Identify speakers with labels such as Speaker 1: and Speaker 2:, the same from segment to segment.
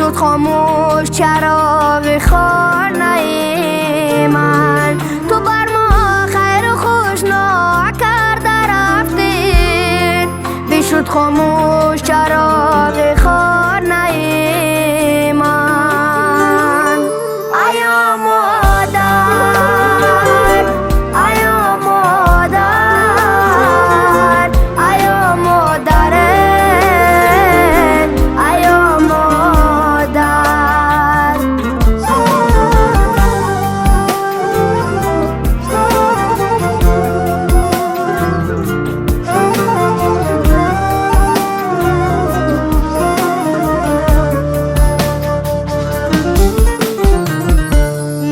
Speaker 1: شد خاموش چراغ خانه من. تو بر ما خیر و خوش ناکرده رفتی، بشد خاموش چراغ خانه من. ایا مادر، ایا مادر، ایا مادر، ایا مادر.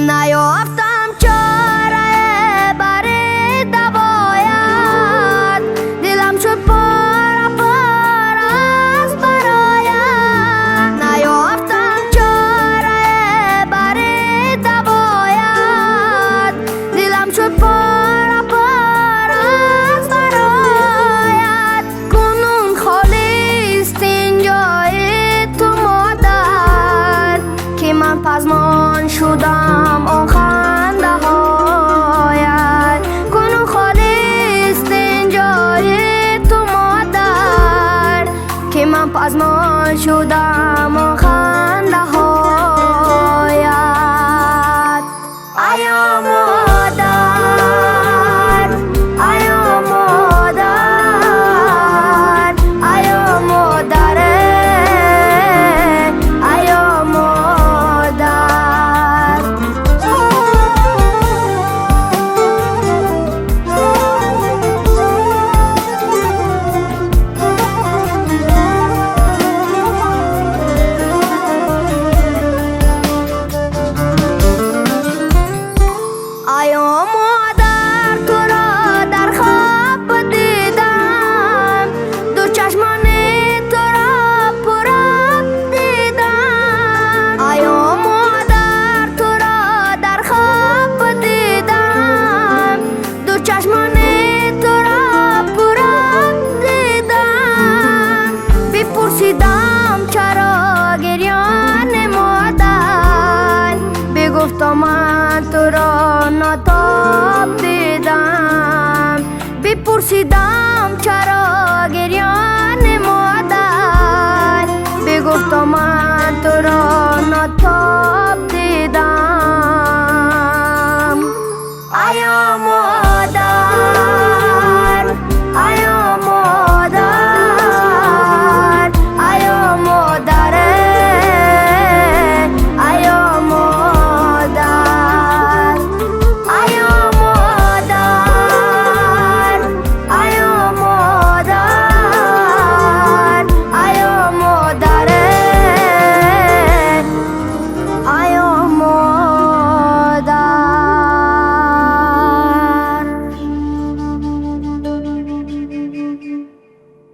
Speaker 1: نیافتم چاره برای دوایت، دلم شد پاره پاره از برایت. نیافتم چاره برای دوایت، دلم شد پاره پاره از برایت. کنون خالی است این جای تو مادر، که من پزمان شدم آن خنده هایت. کنون خالی است این جای تو مادر، که من پزمان شدم آن خنده هایت. ایا مادر، ایا مادر، ایا مادر، ایا مادر. ایا مادر، تو را در خواب دیدم، دو چشمان تو را پر آب دیدم. ایا مادر، تو را در خواب دیدم، دو چشمان تو را پر آب دیدم. بپرسیدم چرا گریان مادر، بگفتم من تو را ناتاب دیدم. بپرسیدم